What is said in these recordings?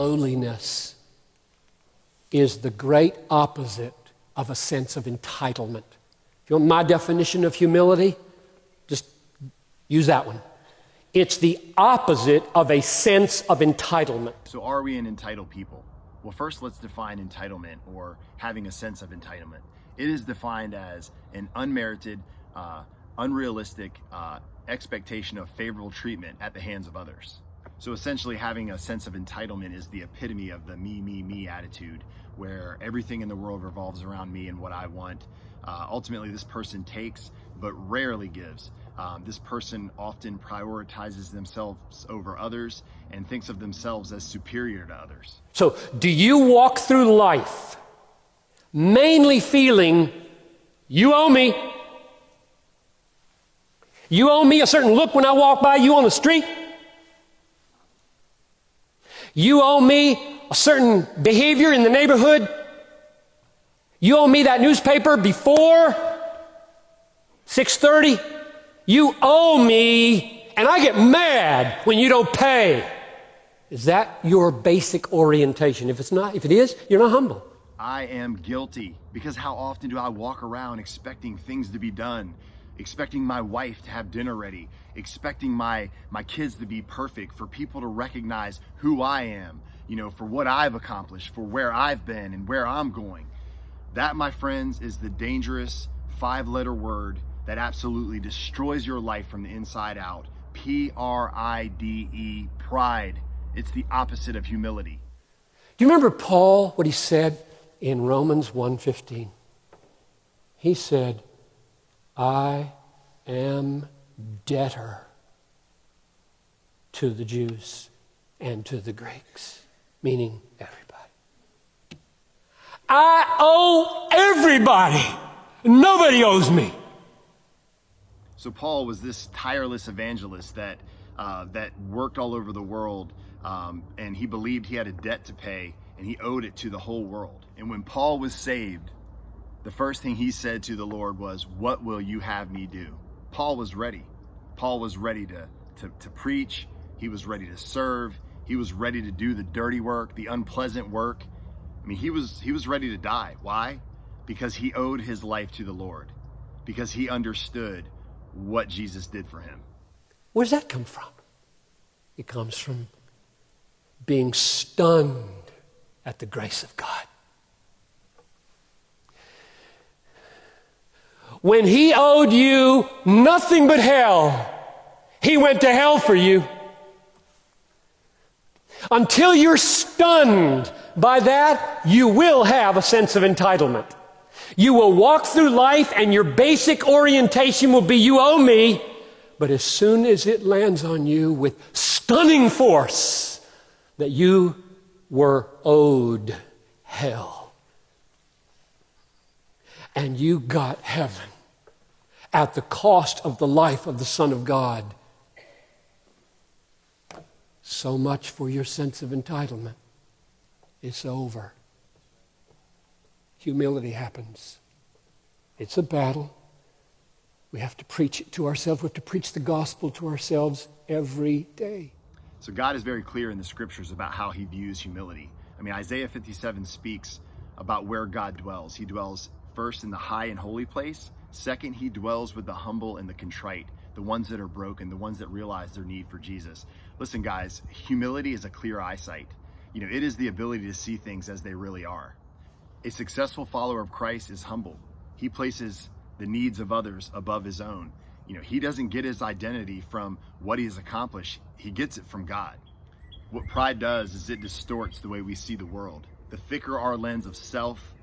lowliness is the great opposite of a sense of entitlement. If you want my definition of humility, just use that one. It's the opposite of a sense of entitlement. So are we an entitled people? Well, first let's define entitlement, or having a sense of entitlement. It is defined as an unmerited, unrealistic expectation of favorable treatment at the hands of others. So essentially, having a sense of entitlement is the epitome of the me attitude, where everything in the world revolves around me and what I want. Ultimately, this person takes but rarely gives. This person often prioritizes themselves over others and thinks of themselves as superior to others. So, do you walk through life mainly feeling, you owe me? You owe me a certain look when I walk by you on the street? You owe me a certain behavior in the neighborhood? You owe me that newspaper before 6:30? You owe me, and I get mad when you don't pay. Is that your basic orientation? If it is, you're not humble. I am guilty, because how often do I walk around expecting things to be done, expecting my wife to have dinner ready, expecting my kids to be perfect, for people to recognize who I am, for what I've accomplished, for where I've been and where I'm going. That, my friends, is the dangerous 5-letter word that absolutely destroys your life from the inside out. Pride, pride. It's the opposite of humility. Do you remember Paul, what he said in Romans 1:15? He said, I am debtor to the Jews and to the Greeks, meaning everybody. I owe everybody. Nobody owes me. So Paul was this tireless evangelist that worked all over the world, and he believed he had a debt to pay, and he owed it to the whole world. And when Paul was saved, the first thing he said to the Lord was, what will you have me do? Paul was ready. Paul was ready to preach. He was ready to serve. He was ready to do the dirty work, the unpleasant work. I mean, he was ready to die. Why? Because he owed his life to the Lord, because he understood what Jesus did for him. Where does that come from? It comes from being stunned at the grace of God. When he owed you nothing but hell, he went to hell for you. Until you're stunned by that, you will have a sense of entitlement. You will walk through life and your basic orientation will be, you owe me. But as soon as it lands on you with stunning force that you were owed hell, and you got heaven at the cost of the life of the Son of God, so much for your sense of entitlement. It's over. Humility happens. It's a battle. We have to preach it to ourselves. We have to preach the gospel to ourselves every day. So God is very clear in the scriptures about how he views humility. I mean, Isaiah 57 speaks about where God dwells. He dwells first in the high and holy place. Second, he dwells with the humble and the contrite, the ones that are broken, the ones that realize their need for Jesus. Listen, guys, humility is a clear eyesight. It is the ability to see things as they really are. A successful follower of Christ is humble. He places the needs of others above his own. He doesn't get his identity from what he has accomplished. He gets it from God. What pride does is it distorts the way we see the world. The thicker our lens of self,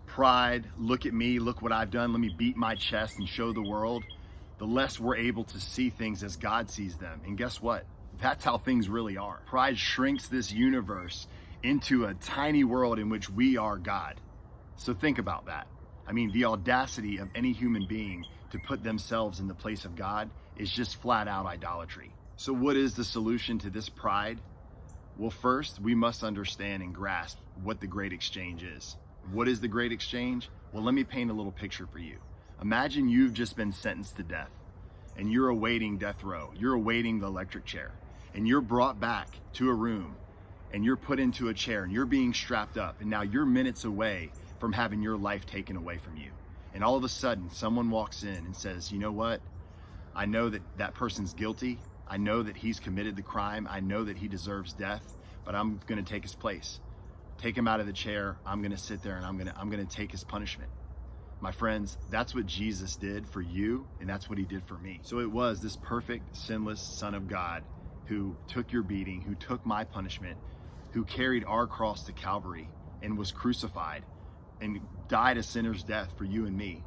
pride, look at me, look what I've done, let me beat my chest and show the world, the less we're able to see things as God sees them. And guess what? That's how things really are. Pride shrinks this universe into a tiny world in which we are God. So think about that. I mean, the audacity of any human being to put themselves in the place of God is just flat out idolatry. So what is the solution to this pride? Well, first, we must understand and grasp what the great exchange is. What is the great exchange? Well, let me paint a little picture for you. Imagine you've just been sentenced to death and you're awaiting death row. You're awaiting the electric chair and you're brought back to a room and you're put into a chair and you're being strapped up, and now you're minutes away from having your life taken away from you. And all of a sudden, someone walks in and says, you know what? I know that that person's guilty. I know that he's committed the crime. I know that he deserves death, but I'm going to take his place. Take him out of the chair. I'm going to sit there and I'm going to take his punishment. My friends, that's what Jesus did for you, and that's what he did for me. So it was this perfect, sinless Son of God who took your beating, who took my punishment, who carried our cross to Calvary and was crucified and died a sinner's death for you and me.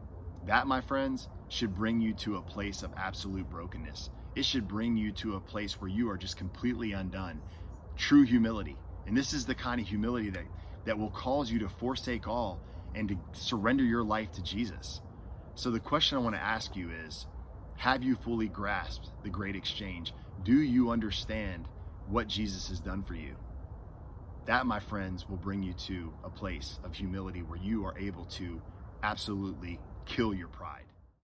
That, my friends, should bring you to a place of absolute brokenness. It should bring you to a place where you are just completely undone. True humility. And this is the kind of humility that will cause you to forsake all and to surrender your life to Jesus. So the question I want to ask you is, have you fully grasped the great exchange? Do you understand what Jesus has done for you? That, my friends, will bring you to a place of humility where you are able to absolutely kill your pride.